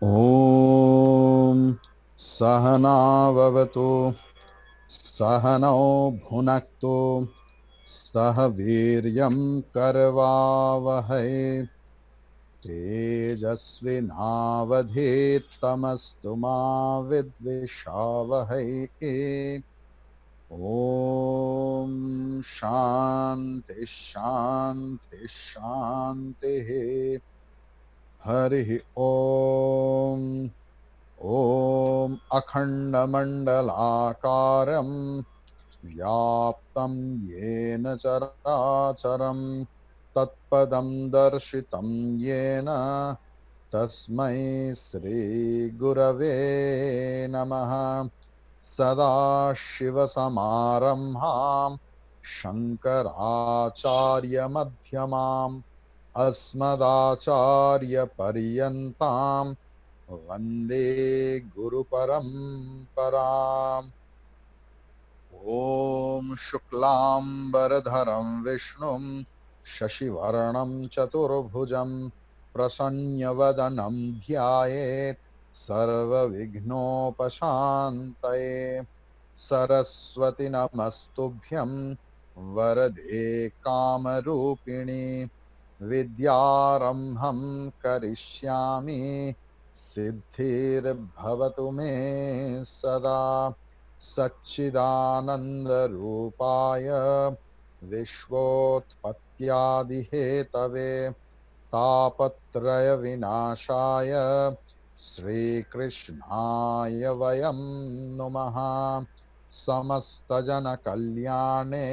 ॐ सहनाववतु सहनौ भुनक्तु सह वीर्यं करवावहै तेजस्विनावधीतमस्तु मा विद्विषावहै। ॐ शान्ति शान्ति शान्तिः। हरिः ॐ। ॐ अखण्डमण्डलाकारं व्याप्तं येन चराचरं तत्पदं दर्शितं येन तस्मै श्रीगुरवे नमः। सदाशिवसमारम्भां शङ्कराचार्यमध्यमाम् अस्मदाचार्यपर्यन्तां वन्दे गुरुपरम्पराम्। ॐ शुक्लाम्बरधरं विष्णुं शशिवर्णं चतुर्भुजं प्रसन्नवदनं ध्यायेत् सर्वविघ्नोपशान्तये। सरस्वती नमस्तुभ्यं वरदे कामरूपिणि विद्यारम्भं करिष्यामि सिद्धिर्भवतु मे सदा। सच्चिदानन्दरूपाय विश्वोत्पत्त्यादिहेतवे तापत्रयविनाशाय श्रीकृष्णाय वयं नुमः। समस्तजनकल्याणे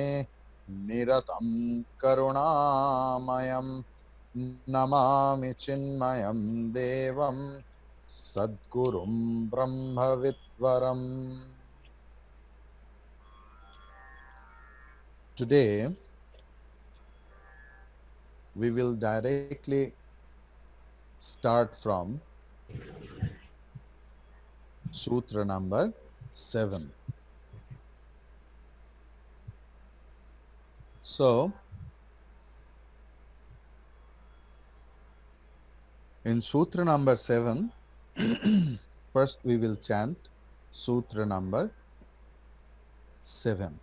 निरतं करुणामयं नमामि चिन्मयं देवं सद्गुरुं ब्रह्मविद्वरम्। Today we will directly start from Sutra number 7. So, in Sutra number 7, first we will chant Sutra number 7.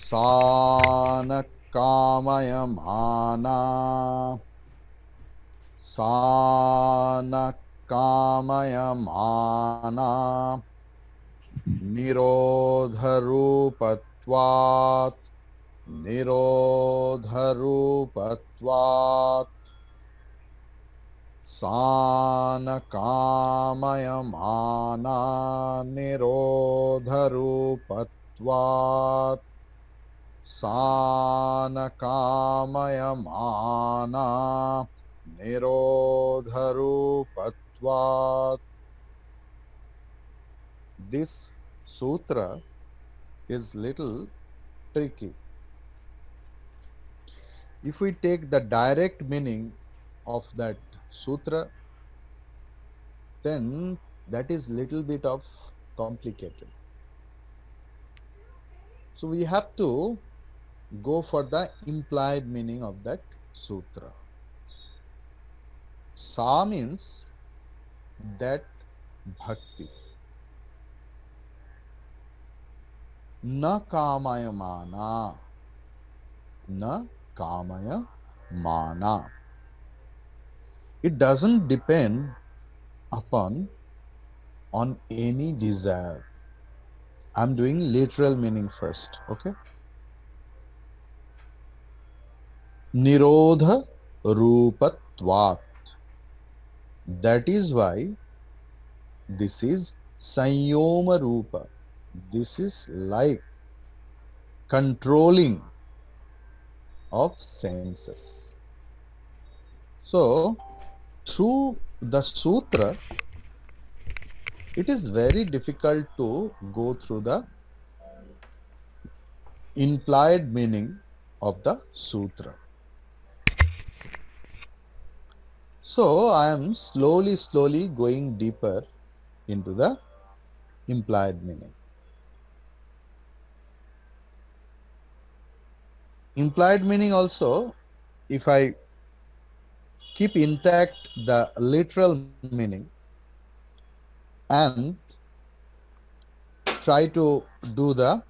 Sana kamaya mana, sana kamaya mana, nirodharupatvat, nirodharupatvat, sana kamaya mana, nirodharupatvat, sana kamaya mana, nirodharupatvat. This sutra is little tricky. If we take the direct meaning of that sutra, then that is little bit of complicated. So we have to go for the implied meaning of that sutra. Sa means that bhakti. Na kamaya mana. Na kamaya mana. It doesn't depend upon on any desire. I'm doing literal meaning first, okay? Nirodha rupatvat. That is why this is Sanyoma Rupa. This is like controlling of senses. So, through the sutra, it is very difficult to go through the implied meaning of the sutra. So, I am slowly going deeper into the implied meaning. Implied meaning also, if I keep intact the literal meaning and try to do the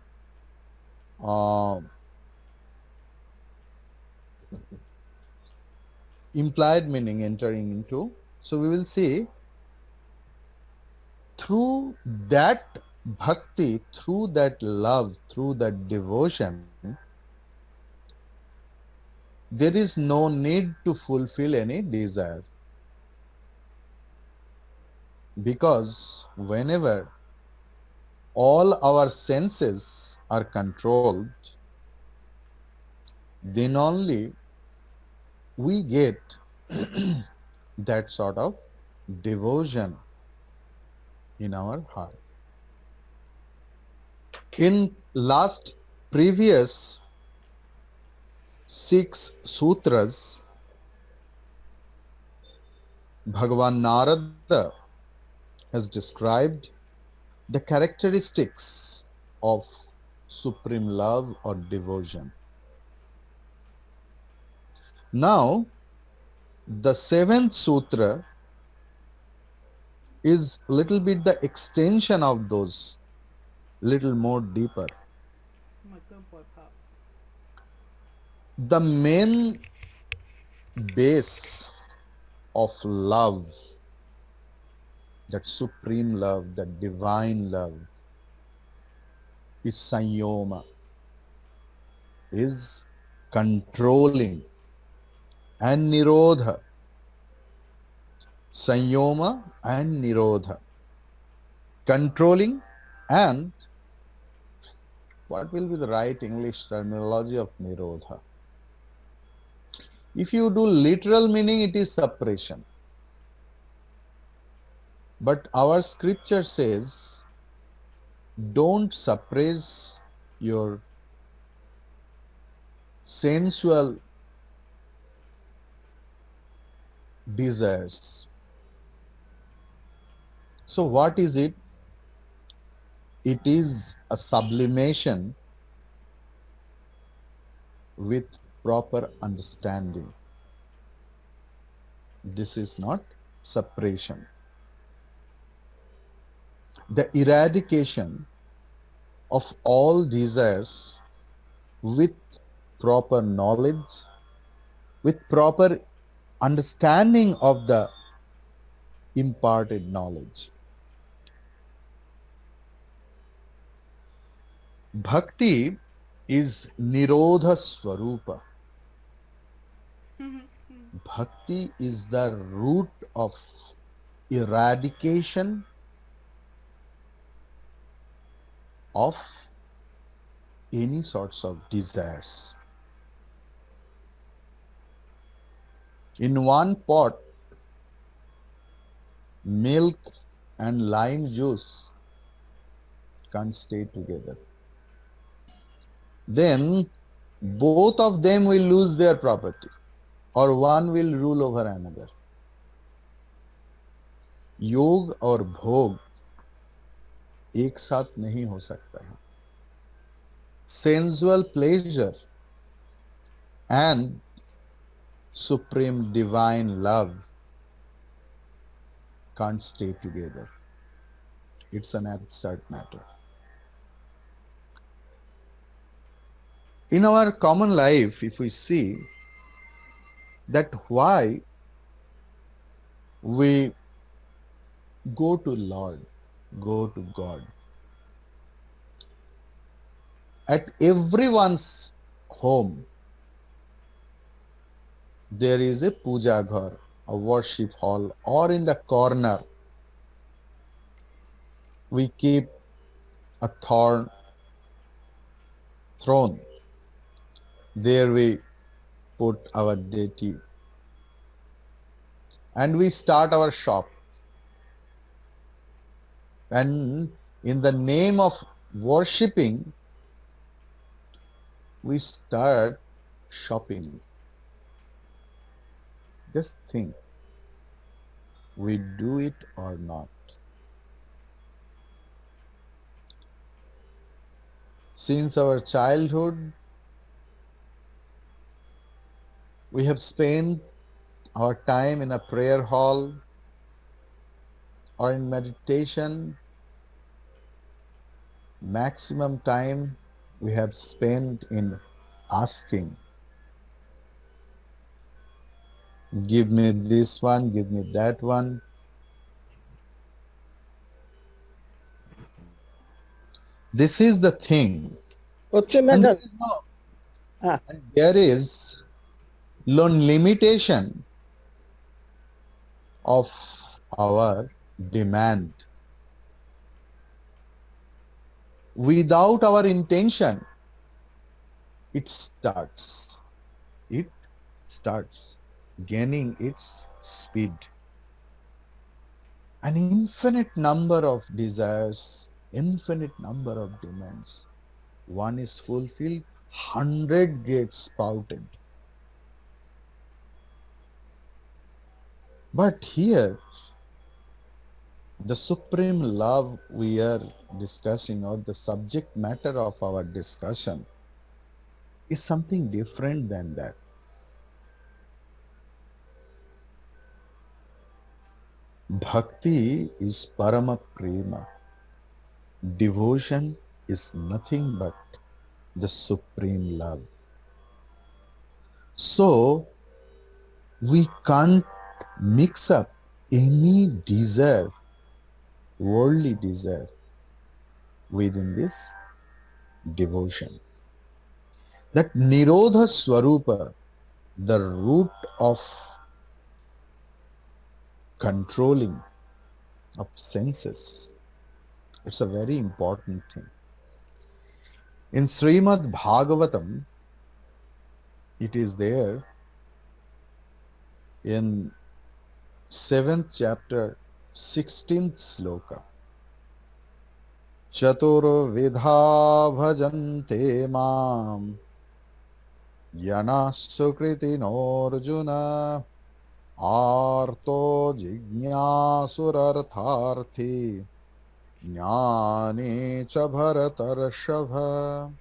uh, implied meaning entering into. So we will see through that bhakti, through that love, through that devotion, there is no need to fulfill any desire. Because whenever all our senses are controlled, then only we get that sort of devotion in our heart. In last previous 6 sutras, Bhagavan Narada has described the characteristics of supreme love or devotion. Now, the seventh sutra is little bit the extension of those, little more deeper. My good boy Pop. The main base of love, that supreme love, that divine love, is sanyoma, is controlling, and nirodha. Sanyoma and nirodha. Controlling and what will be the right English terminology of nirodha? If you do literal meaning, it is suppression. But our scripture says, don't suppress your sensual desires. So what is it? It is a sublimation with proper understanding. This is not suppression. The eradication of all desires with proper knowledge, with proper understanding of the imparted knowledge. Bhakti is Nirodha Swarupa. Bhakti is the root of eradication of any sorts of desires. In one pot, milk and lime juice can't stay together. Then both of them will lose their property or one will rule over another. योग और भोग एक साथ नहीं हो सकता है. Sensual pleasure and supreme divine love can't stay together. It's an absurd matter. In our common life, if we see that why we go to Lord, go to God. At everyone's home, there is a puja ghar, a worship hall, or in the corner, we keep a throne. There we put our deity. And we start our shop. And in the name of worshipping, we start shopping. Just think, we do it or not. Since our childhood, we have spent our time in a prayer hall or in meditation, maximum time we have spent in asking, give me this one, give me that one. This is the thing. Ocho And there Megan. is no, Ah, and there is no limitation of our demand. Without our intention, it starts. It starts gaining its speed. An infinite number of desires, infinite number of demands. One is fulfilled, 100 gets spouted. But here, the supreme love we are discussing, or the subject matter of our discussion, is something different than that. Bhakti is parama prema. Devotion is nothing but the supreme love. So we can't mix up any desire, worldly desire, within this devotion. That Nirodha Swarupa, the root of controlling of senses, it's a very important thing. In Srimad Bhagavatam, it is there in 7th chapter, 16th sloka. Chaturvidha bhajante mam yana sukritinarjuna arto jignasurartharthi jnane cha bharatarshava.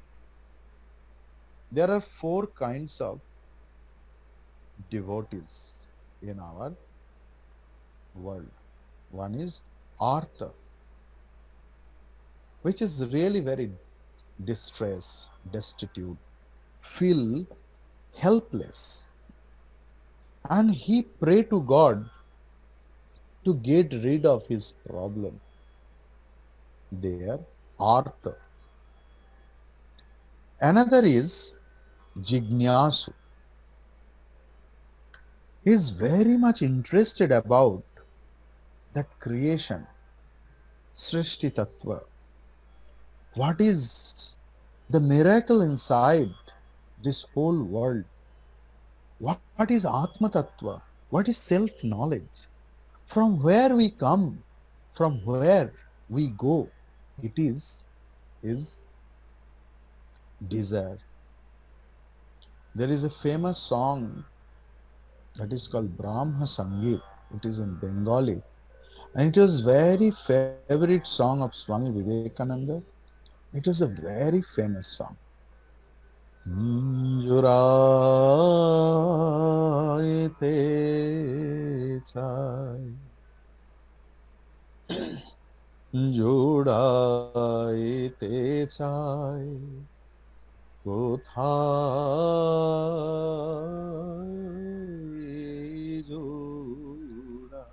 There are four kinds of devotees in our world. One is artha, which is really very distressed, destitute, feel helpless. And he pray to God to get rid of his problem. They are artha. Another is jignasu. He is very much interested about that creation, Srishti Tattva. What is the miracle inside this whole world? What is Atma Tattva? What is self-knowledge? From where we come, from where we go, it is desire. There is a famous song that is called Brahma Sangeet. It is in Bengali. And it was very favorite song of Swami Vivekananda. It was a very famous song. জুড়াইতে চাই জুড়াইতে চাই কোথায় জুড়া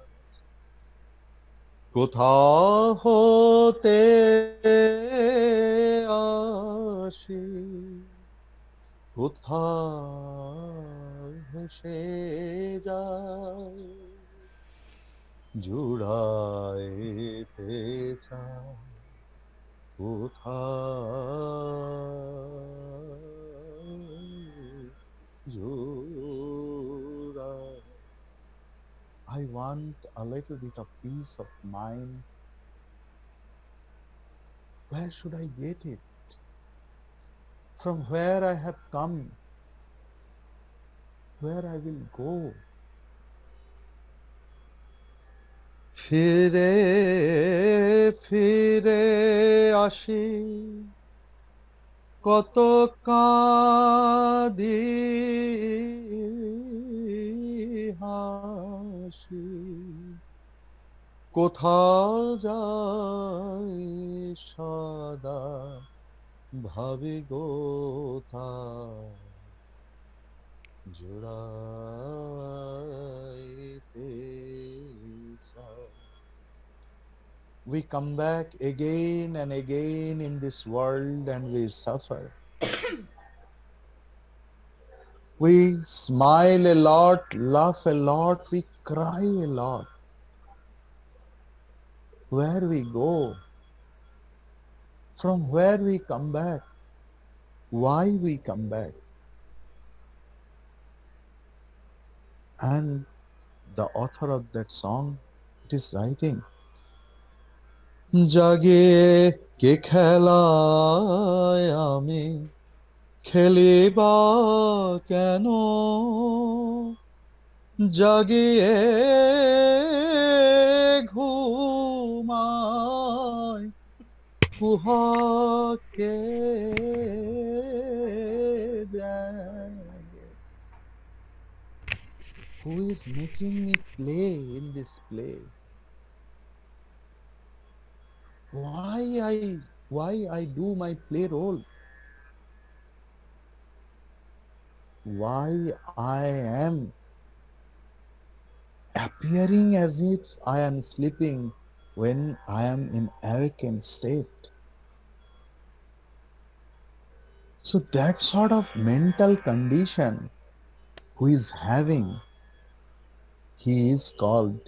কোথা হতে আসে কোথায় ভেসে যায় জুড়াইতে চাই কোথায় জুড়াই I want a little bit of peace of mind. Where should I get it? From where I have come, where I will go? ফিরে ফিরে আসি কত কাঁদি আসে কোথা যায় সদা ভাবে গোথা জোড়াইতে চায়. We come back again and again in this world and we suffer. We smile a lot, laugh a lot, we cry a lot. Where we go, from where we come back, why we come back. And the author of that song, it is writing, জাগে কে খেলায় আমি খেলিবা কেন জাগিয়ে ঘুমায় কুহাকে দেয়. Who is making me play in this play? Why I do my play role? Why I am appearing as if I am sleeping when I am in awakened state? So that sort of mental condition who is having, he is called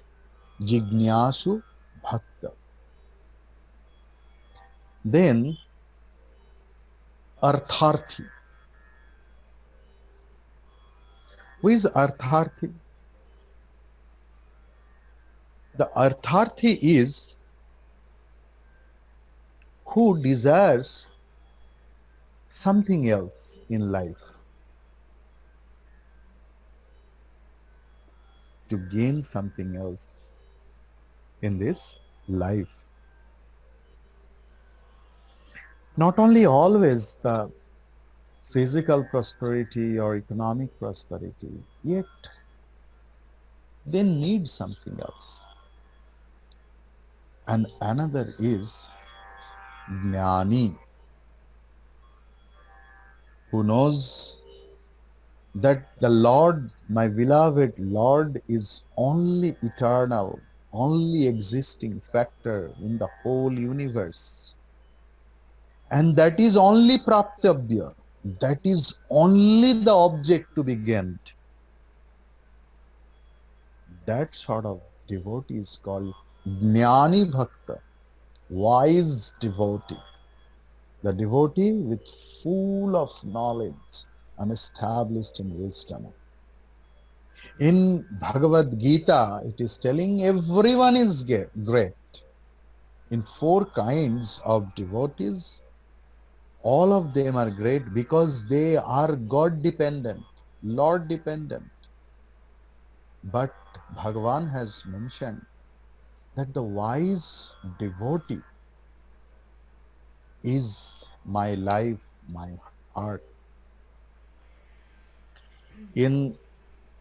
Jignasu Bhakta. Then Artharthi. Who is Artharthi? The Artharthi is who desires something else in life, to gain something else in this life. Not only always the physical prosperity or economic prosperity, yet they need something else. And another is Jnani, who knows that the Lord, my beloved Lord, is only eternal, only existing factor in the whole universe. And that is only praptabhya, that is only the object to be gained. That sort of devotee is called Jnani Bhakta, wise devotee. The devotee with full of knowledge and established in wisdom. In Bhagavad Gita, it is telling everyone is great. In 4 kinds of devotees, all of them are great because they are God dependent, Lord dependent. But Bhagavan has mentioned that the wise devotee is my life, my heart. In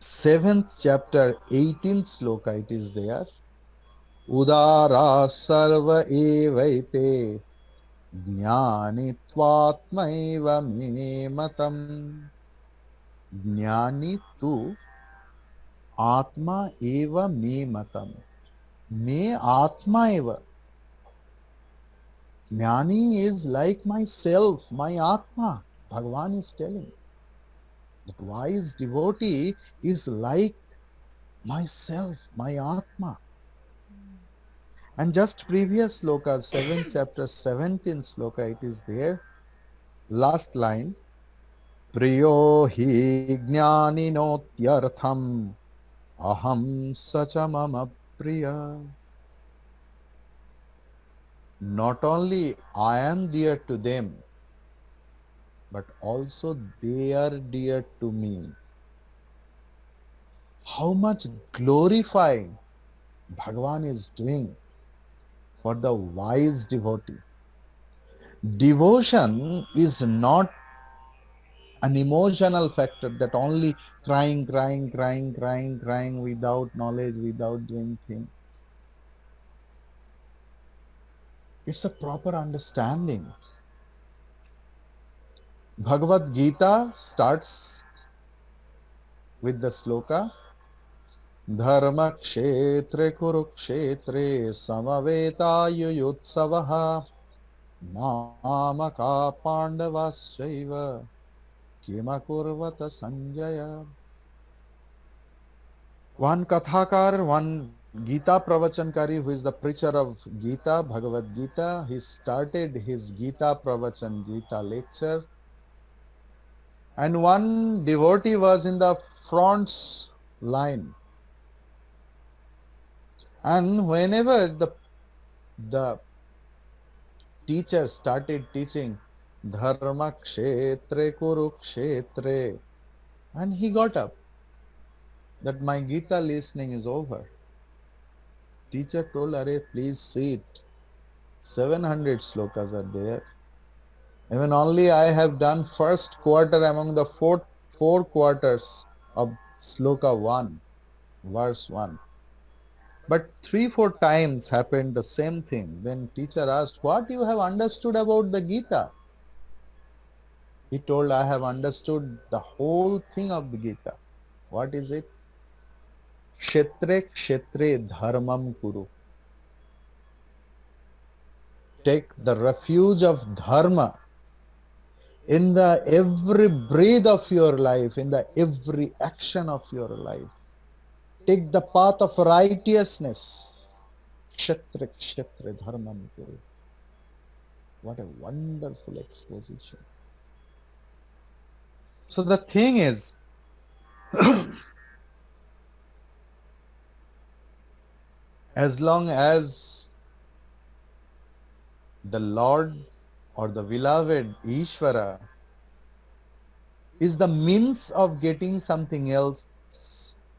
7th chapter, 18th sloka, it is there. Udara sarva evaite jnanitvatmaiva me matam. Jnani tu atma eva me matam. Me atma eva. Jnani is like myself, my atma. Bhagavan is telling. That wise devotee is like myself, my atma. And just previous sloka, 7th chapter, 17th sloka, it is there. Last line. Priyo hi jnaninotyartham aham sacha mama priya. Not only I am dear to them, but also they are dear to me. How much glorifying Bhagavan is doing for the wise devotee. Devotion is not an emotional factor that only crying without knowledge, without doing things. It's a proper understanding. Bhagavad Gita starts with the sloka Dharma kshetre kurukshetre samavetaayuyotsavaha namaka pandavasyaiva kimakurvata sanjaya. One Kathakar, one Gita Pravachanakari, who is the preacher of Gita, Bhagavad Gita, he started his Gita Pravachan, Gita lecture, and one devotee was in the front line. And whenever the teacher started teaching Dharma Kshetre Kurukshetre, and he got up that my Gita listening is over. Teacher told, Are, please sit. 700 slokas are there. Even only I have done first quarter among the four quarters of sloka 1, verse 1. But 3-4 times happened the same thing. Then teacher asked, what you have understood about the Gita? He told, I have understood the whole thing of the Gita. What is it? Kshetre kshetre dharmam kuru. Take the refuge of dharma in the every breath of your life, in the every action of your life. Take the path of righteousness. Kshetra kshetra dharmam kuru. What a wonderful exposition. So the thing is, as long as the Lord or the beloved Ishvara is the means of getting something else,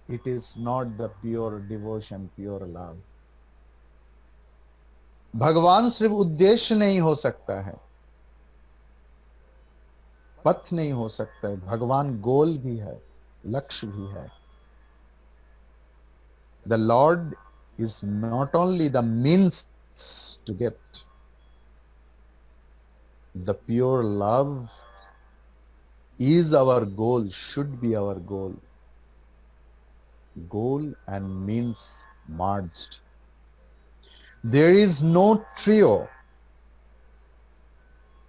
it is not the pure devotion, pure love. भगवान सिर्फ उद्देश्य नहीं हो सकता है, पथ नहीं हो सकता है, भगवान गोल भी है, लक्ष्य भी है. The Lord is not only the means to get. The pure love is our goal, should be our goal. Goal and means merged. There is no trio.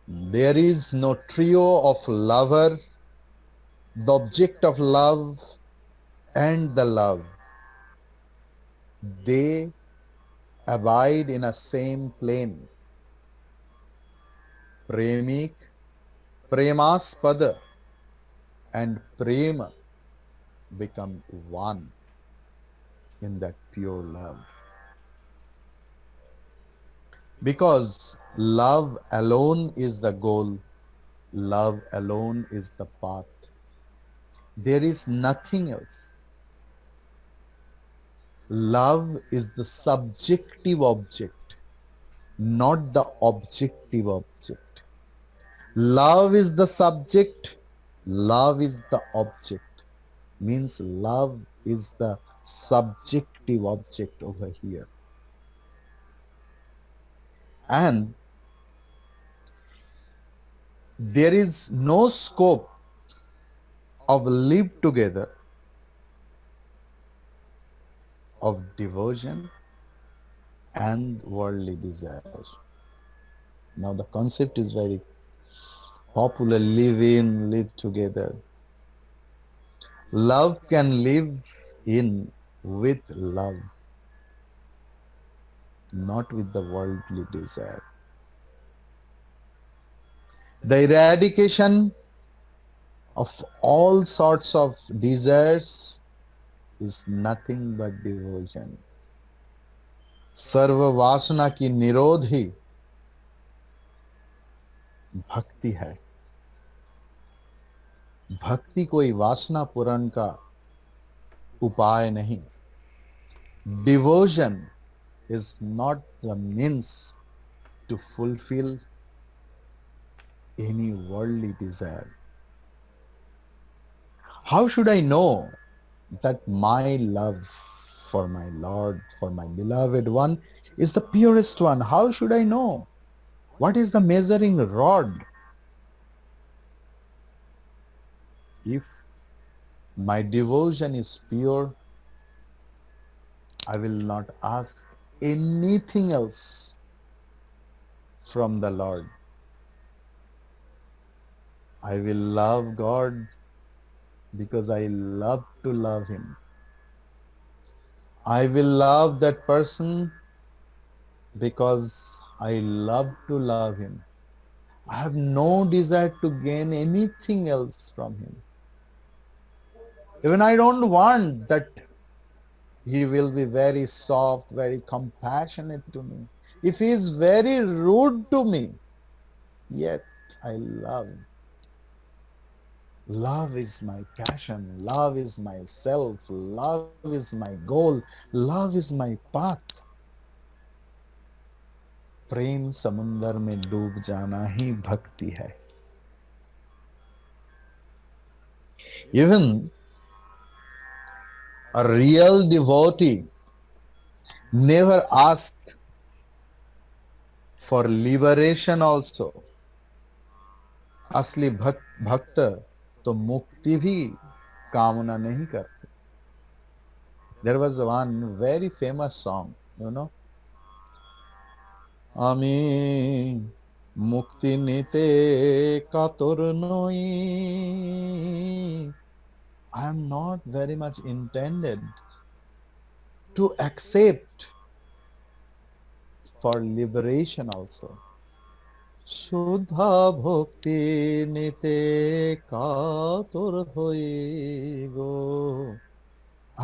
There is no trio of lover, the object of love, and the love. They abide in a same plane. Premik, Premaspada, and Prema become one in that pure love. Because love alone is the goal, love alone is the path. There is nothing else. Love is the subjective object, not the objective object. Love is the subject, love is the object. Means love is the subjective object over here. And there is no scope of live together of devotion and worldly desire. Now the concept is very popular, live in, live together. Love can live in with love, not with the worldly desire. The eradication of all sorts of desires is nothing but devotion. सर्व वासना की निरोध ही भक्ति है. भक्ति कोई वासना पूरण का उपाय नहीं. Devotion is not the means to fulfill any worldly desire. How should I know that my love for my Lord, for my beloved one, is the purest one? How should I know? What is the measuring rod? If my devotion is pure, I will not ask anything else from the Lord. I will love God because I love to love Him. I will love that person because I love to love Him. I have no desire to gain anything else from Him. Even I don't want that He will be very soft, very compassionate to me. If He is very rude to me, yet I love. Love is my passion. Love is my self. Love is my goal. Love is my path. प्रेम समुंदर में डूब जाना ही भक्ति है. Even a real devotee never asks for liberation also. असली भक्त तो मुक्ति भी कामना नहीं करते. There was one very famous song, you know. আমি মুক্তি নিতে কাতর নই. I am not very much intended to accept for liberation also. শুদ্ধা ভক্তি নিতে কাতর হই গো.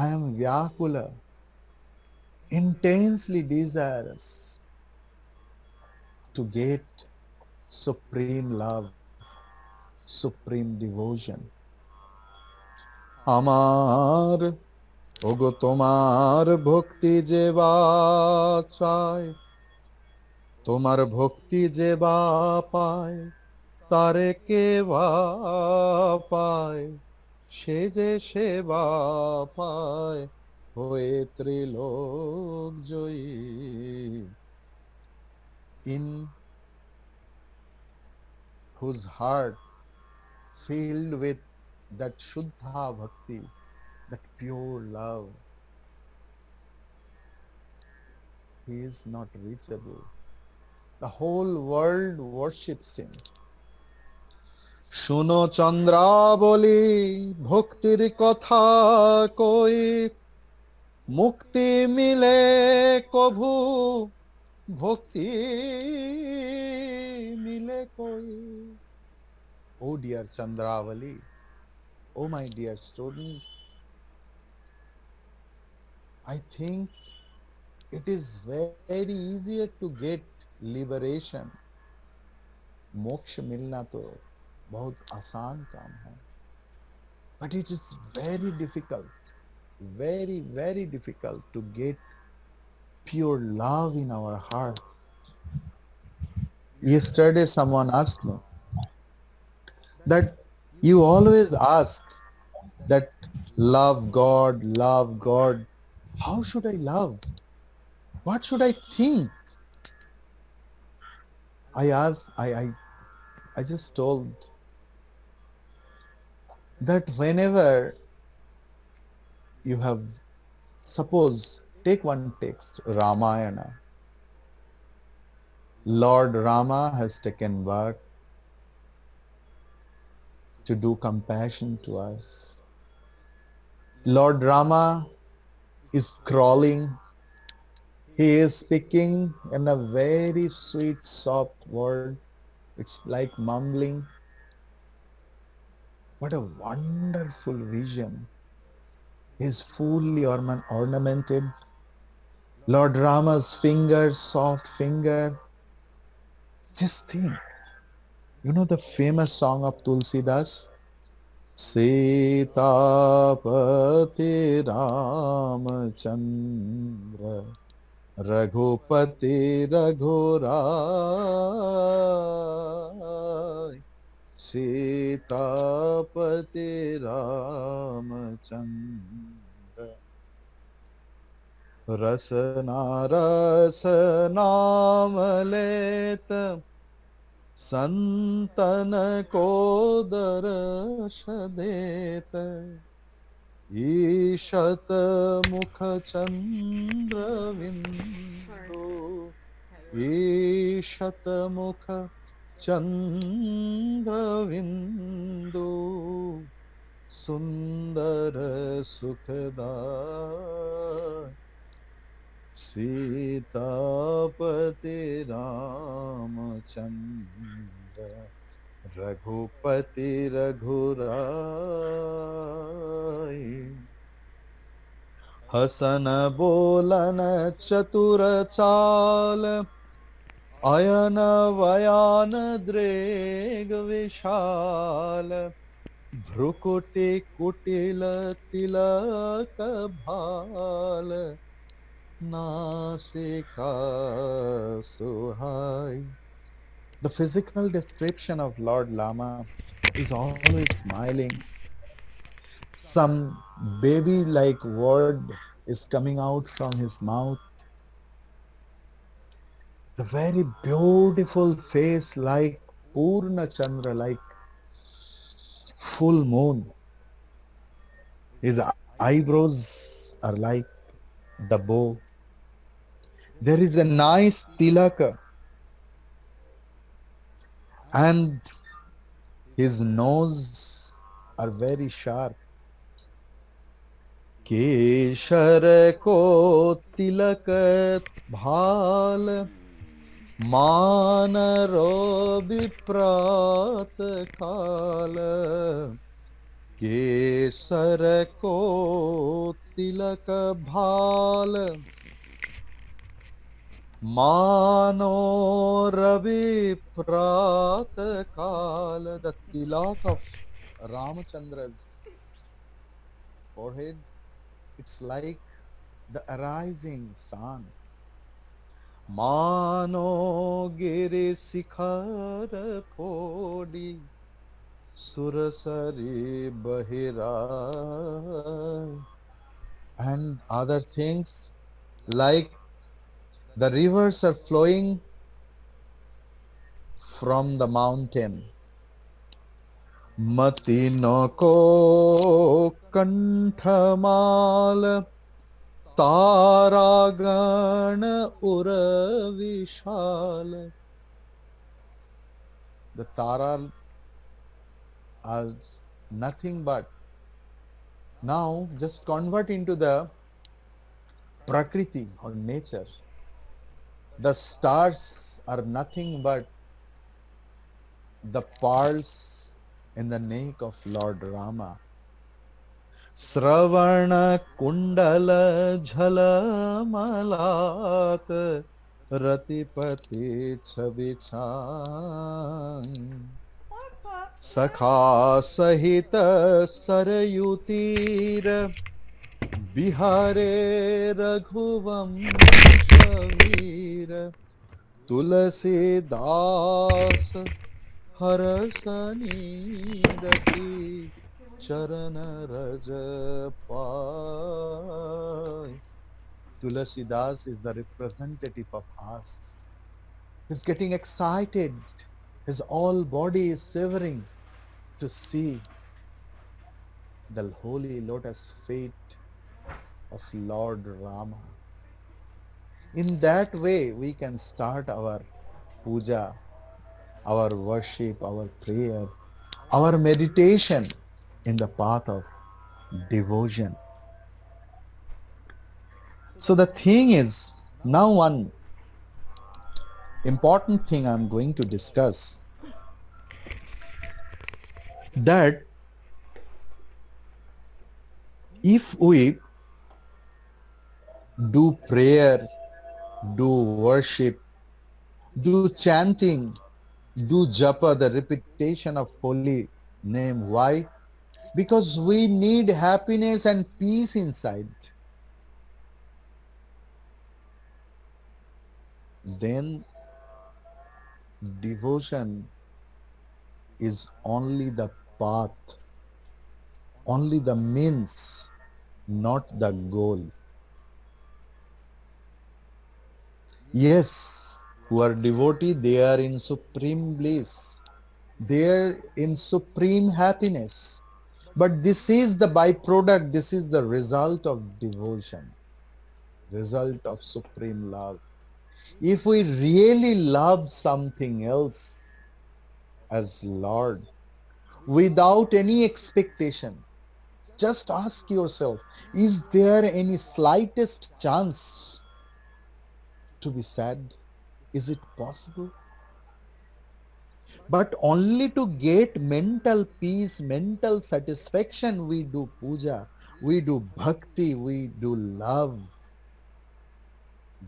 I am vyakula, intensely desirous to get supreme love, supreme devotion. আমার ওগো তোমার ভক্তি যে বা চায়, তোমার ভক্তি যে বা পায়, তারে কে বা পায়, সে যে সেবা পায় হয়ে ত্রিলোক জয়ী. In whose heart filled with that Shuddha Bhakti, that pure love, he is not reachable. The whole world worships him. শুনো চন্দ্রাবলী ভক্তির কথা কই, মুক্তি মিলে কভু ভক্তি মিলে কই. Oh dear Chandravali, oh my dear student, I think it is very easier to get liberation. मोक्ष मिलना तो बहुत आसान काम है, but it is very difficult, very difficult to get pure love in our heart. Yesterday someone asked me that you always ask that love God. How should I love? What should I think? I just told that whenever you have, suppose, take one text, Ramayana. Lord Rama has taken birth to do compassion to us. Lord Rama is crawling. He is speaking in a very sweet, soft word. It's like mumbling. What a wonderful vision. He is fully ornamented. Lord Rama's finger, soft finger. Just think. You know the famous song of Tulsidas? Sitapati Ramachandra Raghupati Raghurai Sitapati Ramchandra रसना रस नाम लेत संतन को दर्श देत ईशत मुख चंद्र बिंदु ईशत मुख चंद्र बिंदु सुंदर सुखदाय सीतापति रामचंद्र रघुपति रघुराई हसन बोलन चतुर चाल अयन वयान दृग विशाल भ्रुकुटि कुटिल तिलक भाल नासिका सुहाई. The physical description of Lord Lama is always smiling. Some baby-like word is coming out from his mouth. The very beautiful face like Purna Chandra, like full moon. His eyebrows are like the bow. There is a nice tilaka and his nose are very sharp. केशर को तिलक भाल मान रो विप्रात काल केसर को तिलक भाल मानो रवि प्रात काल. The tilak of Ramachandra's forehead, it's like the arising sun. Mano giri sikhar podi surasari bahira, and other things like the rivers are flowing from the mountain. Matino ko kanthamaal Taragan ura vishal. The Tara are nothing but, now just convert into the Prakriti or nature. The stars are nothing but the pearls in the neck of Lord Rama. श्रवण कुंडल झलमलात रतिपति छवि छाई सखा सहित सरयुतीर बिहारे रघुवंश वीर तुलसीदास हरसनी रति चरण रज पाय. Tulasidas is the representative of us. He's getting excited. His whole body is shivering to see the holy lotus feet of Lord Rama. In that way, we can start our puja, our worship, our prayer, our meditation in the path of devotion. So the thing is, now one important thing I'm going to discuss, that if we do prayer, do worship, do chanting, do japa, the repetition of holy name. Why? Because we need happiness and peace inside. Then devotion is only the path, only the means, not the goal. Yes, who are devotee, they are in supreme bliss. They are in supreme happiness. But this is the byproduct, this is the result of devotion, result of supreme love. If we really love something else as Lord, without any expectation, just ask yourself, is there any slightest chance to be sad? Is it possible? But only to get mental peace, mental satisfaction, we do puja, we do bhakti, we do love.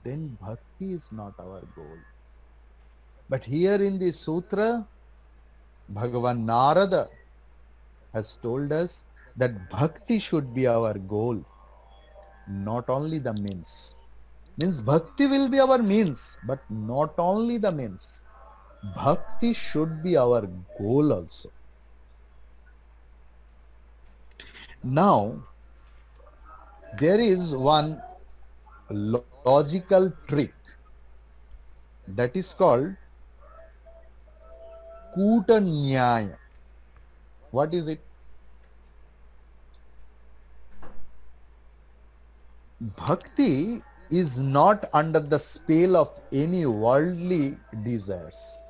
Then bhakti is not our goal. But here in the sutra, Bhagavan Narada has told us that bhakti should be our goal, not only the means. Means bhakti will be our means, but not only the means. Bhakti should be our goal also. Now, there is one logical trick that is called Kuta Nyaya. What is it? Bhakti is not under the spell of any worldly desires.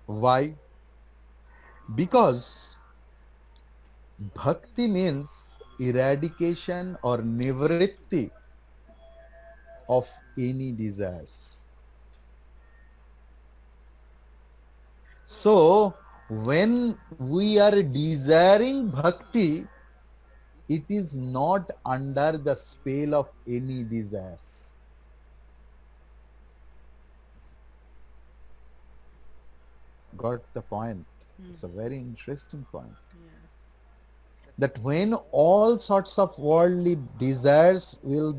Why? Because bhakti means eradication or nivritti of any desires. So, when we are desiring bhakti, it is not under the spell of any desires. Got the point? It's a very interesting point. Yes. That when all sorts of worldly desires will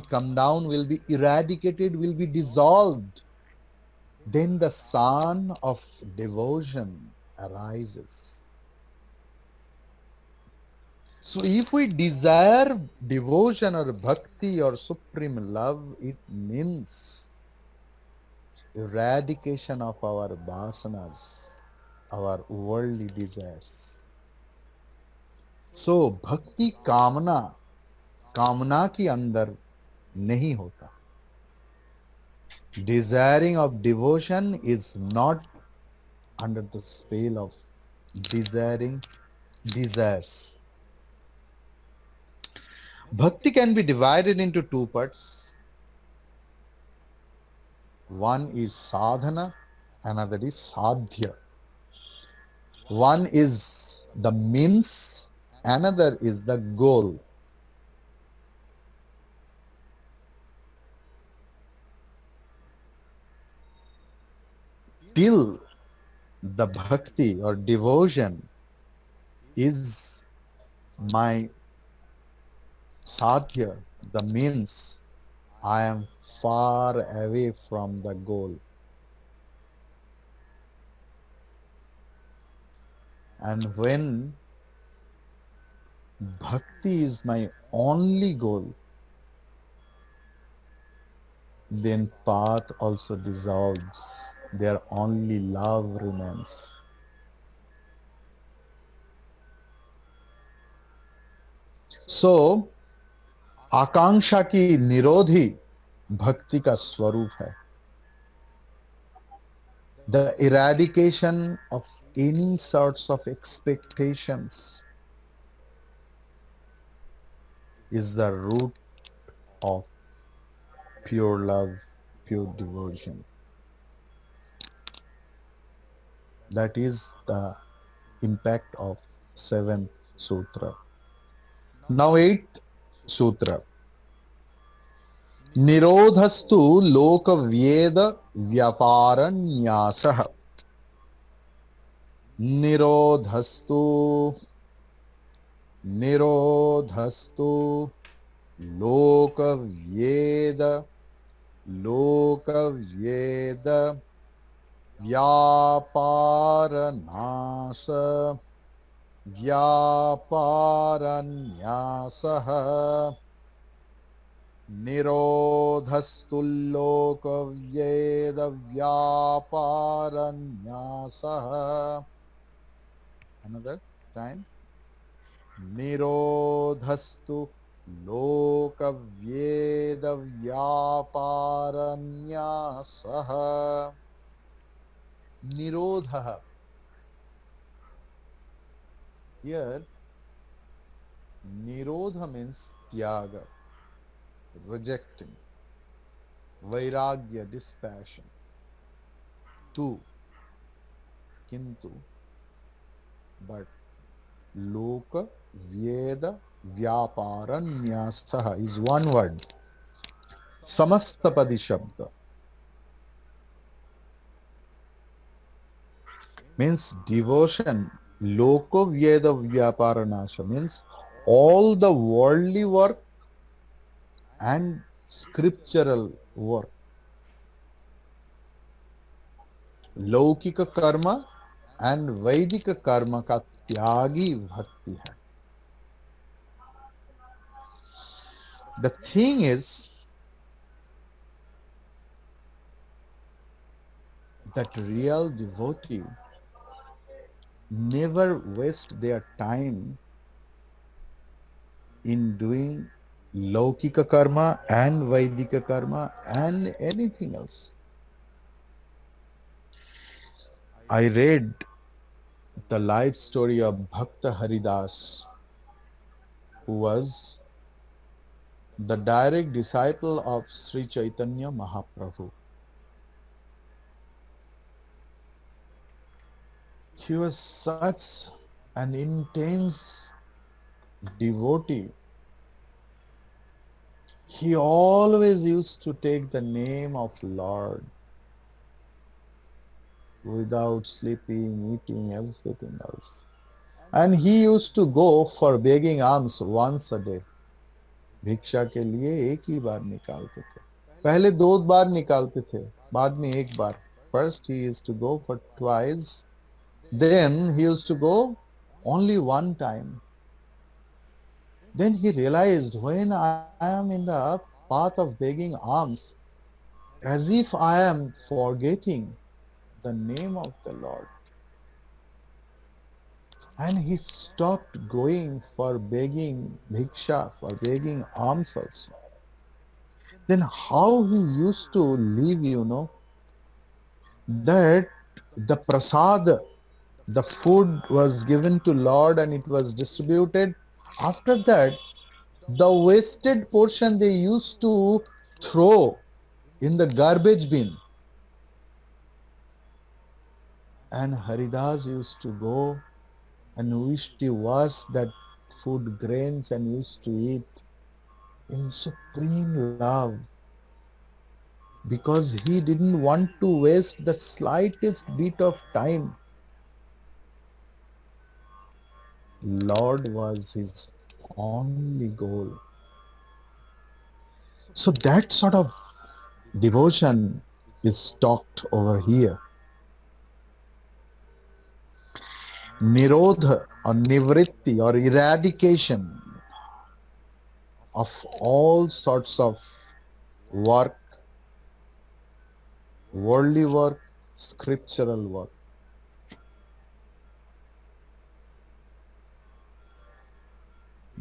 come down, will be eradicated, will be dissolved, then the sun of devotion arises. So if we desire devotion or bhakti or supreme love, it means eradication of our vasanas, our worldly desires. So bhakti कामना के अंदर नहीं होता. Desiring of devotion is not under the spell of desiring desires. Bhakti can be divided into two parts. One is sadhana, another is sadhya. One is the means, another is the goal. Till the bhakti or devotion is my sadhya, the means, I am far away from the goal. And when bhakti is my only goal, then path also dissolves. There only love remains. So, आकांक्षा की निरोधी भक्ति का स्वरूप है. The eradication of any sorts of expectations is the root of pure love, pure devotion. That is the impact of 7th sutra. Now 8th sutra. निरोधस्तु लोक व्येद व्यापार न्यासः. निरोधस्तु लोक व्येद व्यापारनाश व्यापारन्यासः निरोधस्तुल्लोकव्येदव्यापारन्यासः. Another time. निरोधस्तु लोकव्येदव्यापारन्यासः. Nirodha. Here, Nirodha means Tyaga, rejecting, Vairagya, dispassion. Tu, Kintu, but Loka, Vyeda, Vyaparanyasaha is one word. Samastapadi Shabda means devotion. Loko Vyeda Vyaparanasha means all the worldly work and scriptural work. लौकिक कर्म and वैदिक कर्म का त्यागी भक्ति है. The thing is that real devotee never waste their time in doing लौकिक कर्म एंड वैदिक कर्म and anything else. I read the life story of Bhakta Haridas, who was the direct disciple of Sri Chaitanya Mahaprabhu. He was such an intense devotee. He always used to take the name of Lord without sleeping, eating, everything else. And he used to go for begging alms once a day. भिक्षा के लिए एक ही बार निकालते थे. पहले 2 बार निकालते थे, बाद में एक बार. First he used to go for twice, then he used to go only one time. Then he realized, when I am in the path of begging alms, as if I am forgetting the name of the Lord. And he stopped going for begging bhiksha, for begging alms also. Then how he used to live, that the prasad, the food was given to Lord and it was distributed. After that, the wasted portion they used to throw in the garbage bin. And Haridas used to go and wished he was that food grains and used to eat in supreme love, because he didn't want to waste the slightest bit of time. Lord was his only goal. So that sort of devotion is talked over here. Nirodha or nivritti or eradication of all sorts of work, worldly work, scriptural work.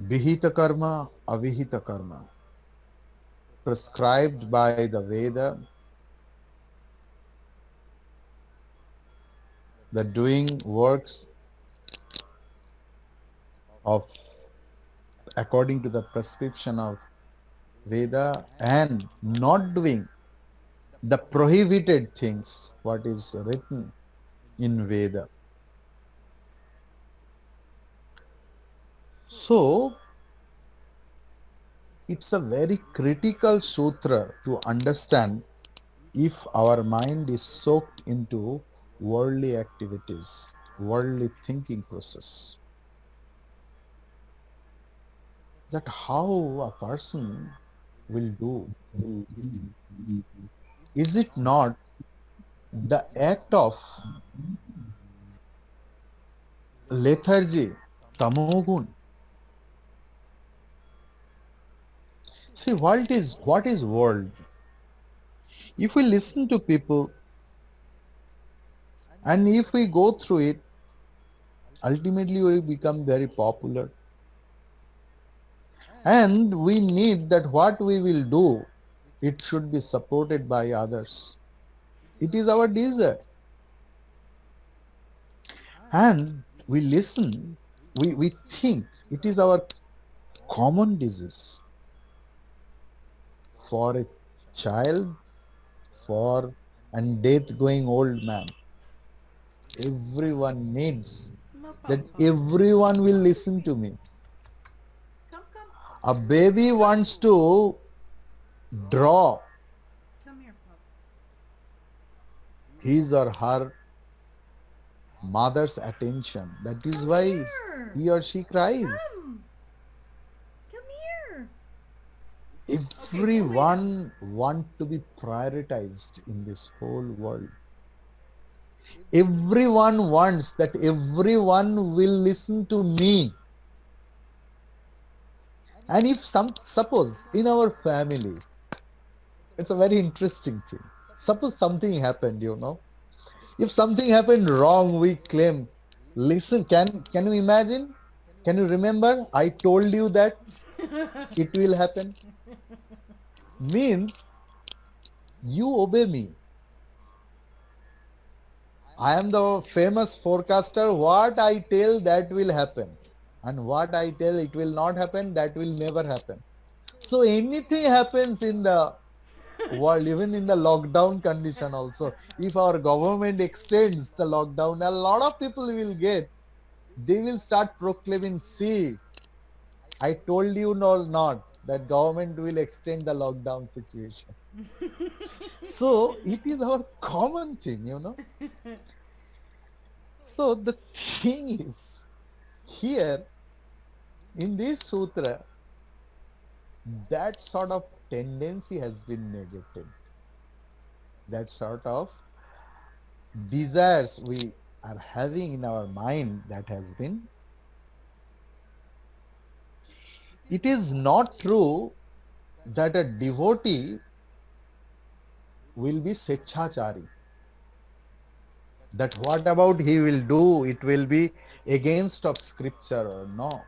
Vihita karma, avihita karma, prescribed by the Veda, the doing works of according to the prescription of Veda, and not doing the prohibited things, what is written in Veda. So it's a very critical sutra to understand if our mind is soaked into worldly activities, worldly thinking process. That how a person will do. Is it not the act of lethargy, tamogun. See, what is world? If we listen to people and if we go through it, ultimately we become very popular. And we need that what we will do, it should be supported by others. It is our desire. And we listen, we think it is our common disease. For a child, for and death going old man, everyone needs that everyone will listen to me. Come, come. A baby wants to draw Come here, pup. his or her mother's attention. That is why Here. he or she cries. Come. Come here. Everyone want to be prioritized in this whole world. Everyone wants that everyone will listen to me. And if suppose in our family, it's a very interesting thing. Suppose something happened, If something happened wrong, we claim, listen, can you imagine? Can you remember? I told you that it will happen. Means you obey me. I am the famous forecaster. What I tell, that will happen. And what I tell, it will not happen, that will never happen. So anything happens in the world, even in the lockdown condition also, if our government extends the lockdown, a lot of people will they will start proclaiming, see, I told you not that government will extend the lockdown situation. So it is our common thing. So the thing is, here in this sutra, that sort of tendency has been negated. That sort of desires we are having in our mind, that has been. It is not true that a devotee will be Sechachari. That what about he will do, it will be against of scripture or no.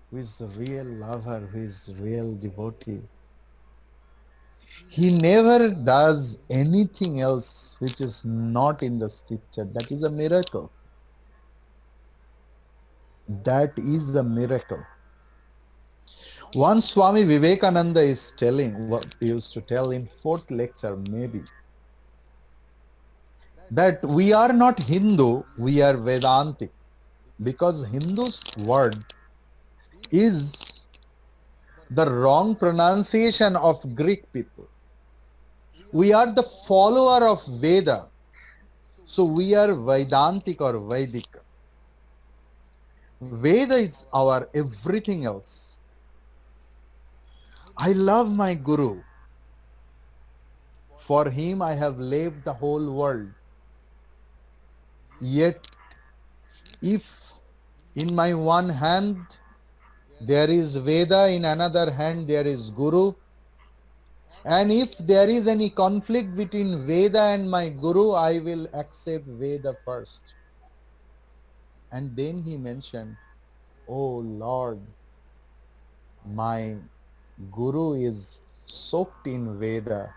Who is real lover, who is real devotee, he never does anything else which is not in the scripture. That is a miracle. That is a miracle. Once Swami Vivekananda is telling, what he used to tell in 4th lecture maybe, that we are not Hindu, we are Vedantic. Because Hindu's word is the wrong pronunciation of Greek people. We are the follower of Veda. So we are Vedantic or Vedic. Veda is our everything else. I love my Guru. For him I have left the whole world. Yet, if in my one hand there is Veda, in another hand there is Guru, and if there is any conflict between Veda and my Guru, I will accept Veda first. And then he mentioned, oh Lord, my Guru is soaked in Veda.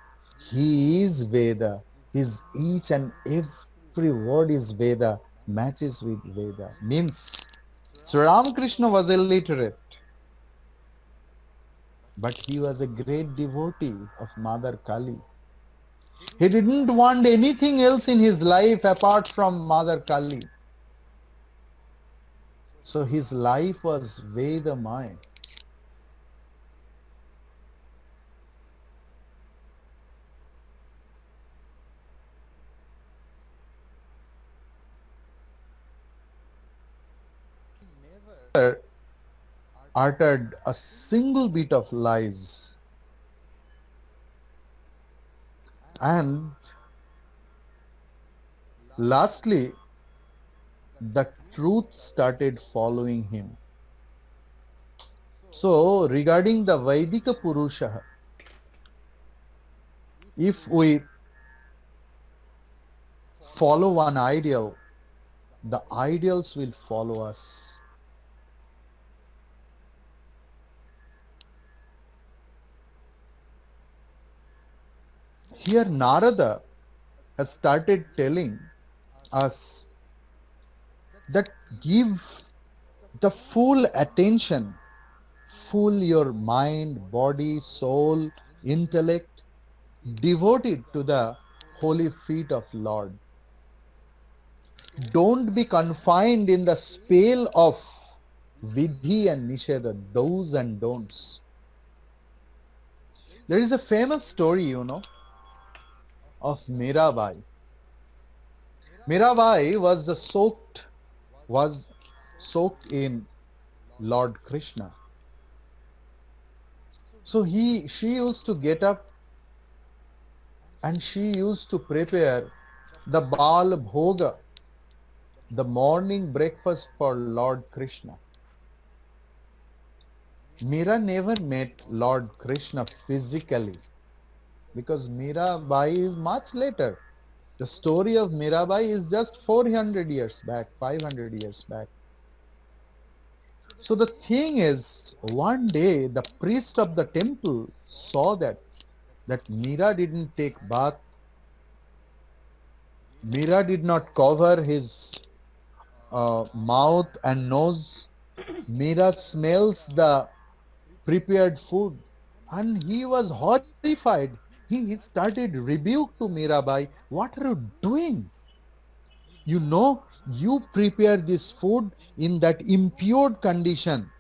He is Veda. His each and every word is Veda, matches with Veda. Means Sri Ramakrishna was illiterate, but he was a great devotee of Mother Kali. He didn't want anything else in his life apart from Mother Kali. So his life was Vedamaya. Never uttered a single bit of lies. And lastly, the truth started following him. So, regarding the Vaidika Purusha, if we follow one ideal, the ideals will follow us. Here, Narada has started telling us that give the full attention, full your mind, body, soul, intellect, devote it to the holy feet of Lord. Don't be confined in the spell of vidhi and nisheda, do's and don'ts. There is a famous story, of Mirabai. Mirabai was soaked in Lord Krishna. So she used to get up and she used to prepare the Bal Bhoga, the morning breakfast for Lord Krishna. Mira never met Lord Krishna physically because Mirabai is much later. The story of Mirabai is just 400 years back, 500 years back. So the thing is, one day the priest of the temple saw that Mira didn't take bath, Mira did not cover his mouth and nose, Mira smells the prepared food, and he was horrified. He started rebuke to Mirabai, what are you doing? You know, you prepare this food in that impure condition.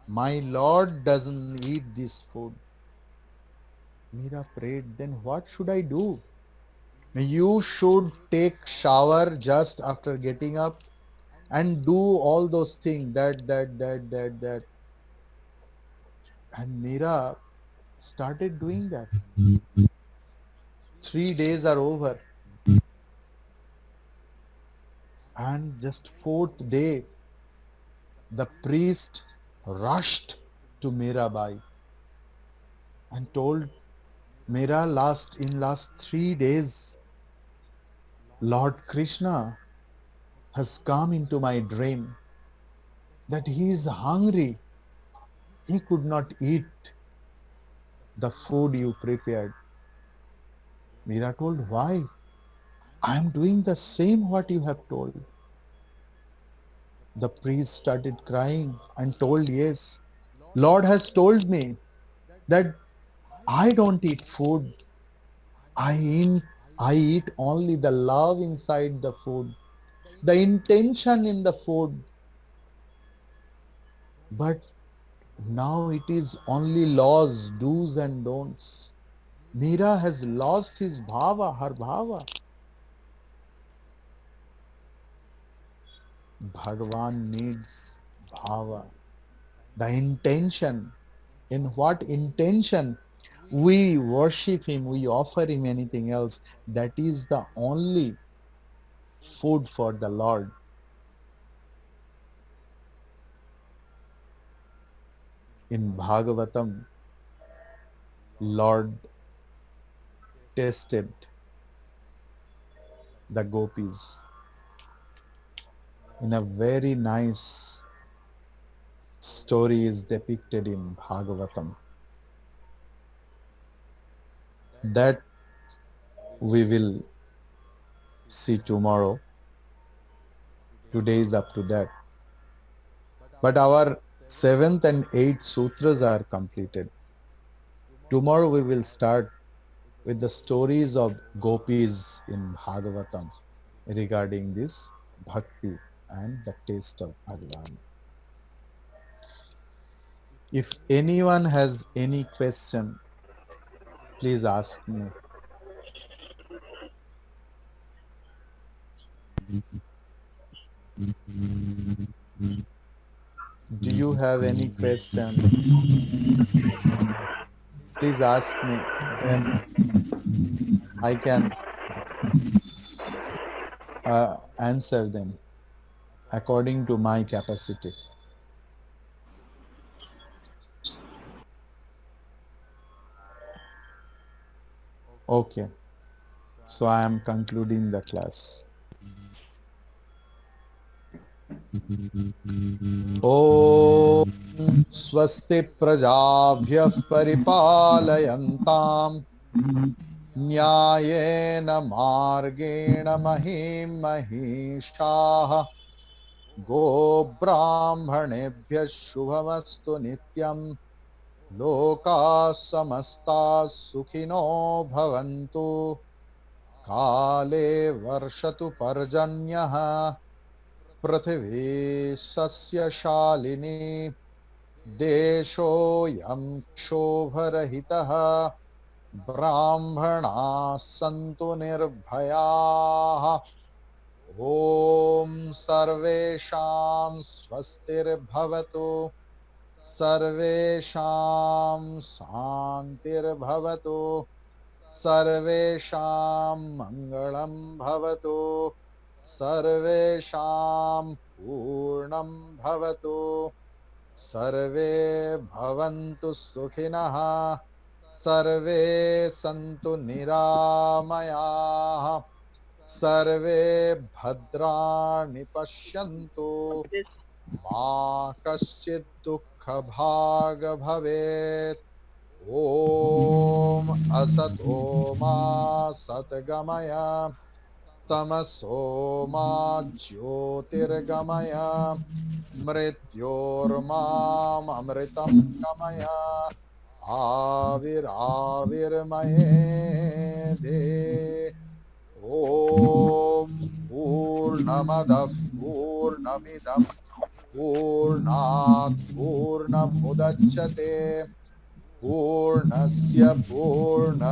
My Lord doesn't eat this food. Mira prayed, then what should I do? You should take shower just after getting up and do all those things, that. And Mira started doing that. 3 days are over. And just fourth day, the priest rushed to Mirabai and told Mira, in last 3 days, Lord Krishna has come into my dream that he is hungry. He could not eat the food you prepared. Mira told, why? I am doing the same what you have told. The priest started crying and told, yes, Lord has told me that I don't eat food. I eat, I eat only the love inside the food, the intention in the food. But now it is only laws, do's and don'ts. Mira has lost his bhava, her bhava. Bhagavan needs bhava, the intention. In what intention we worship him, we offer him anything else, that is the only food for the Lord. In Bhagavatam, Lord tested the gopis in a very nice story is depicted in Bhagavatam. That we will see tomorrow. Today is up to that. But our 7th and 8th sutras are completed. Tomorrow we will start with the stories of gopis in Bhagavatam regarding this bhakti and the taste of Bhagavan. If anyone has any question, please ask me. Do you have any question? please ask me, then I can answer them according to my capacity. Okay, so I am concluding the class. ॐ स्वस्ति प्रजाभ्यः परिपालयन्ताम् न्यायेन मार्गेण महीं महिषाः गोब्राह्मणेभ्यः शुभमस्तु नित्यम् लोकाः समस्ताः सुखिनो भवन्तु काले वर्षतु पर्जन्यः पृथिवी सस्यशालिनी देशोऽयं क्षोभरहितः ब्राह्मणाः सन्तु निर्भयाः ॐ सर्वेषां स्वस्तिर्भवतु सर्वेषां शान्तिर्भवतु सर्वेषां मङ्गलं भवतु सर्वेषां पूर्णं भवतु सर्वे भवन्तु सुखिनः सर्वे सन्तु निरामयाः सर्वे भद्राणि पश्यन्तु मा कश्चित् दुःखभाग् भवेत् ॐ असतो मा सद्गमय तमसो मा ज्योतिर्गमय मृत्योर्मामृतं गमय आविराविर्मयेधे ॐ पूर्णमदः पूर्णमिदं पूर्णात् पूर्णमुदच्यते पूर्णस्य पूर्णमादाय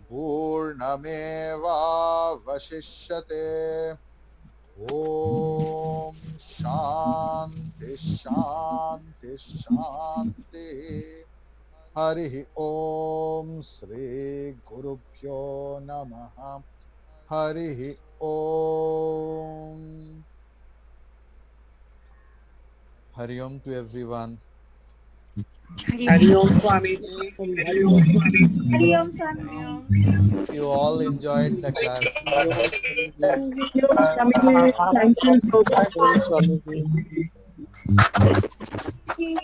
पूर्णमेवावशिष्यते ॐ शान्ति शान्ति शान्तिः हरिः ॐ श्री गुरुभ्यो नमः हरिः ॐ Hari Om to everyone. Hari Om Swami Hari Om You all enjoyed the class. Thank you Swami ji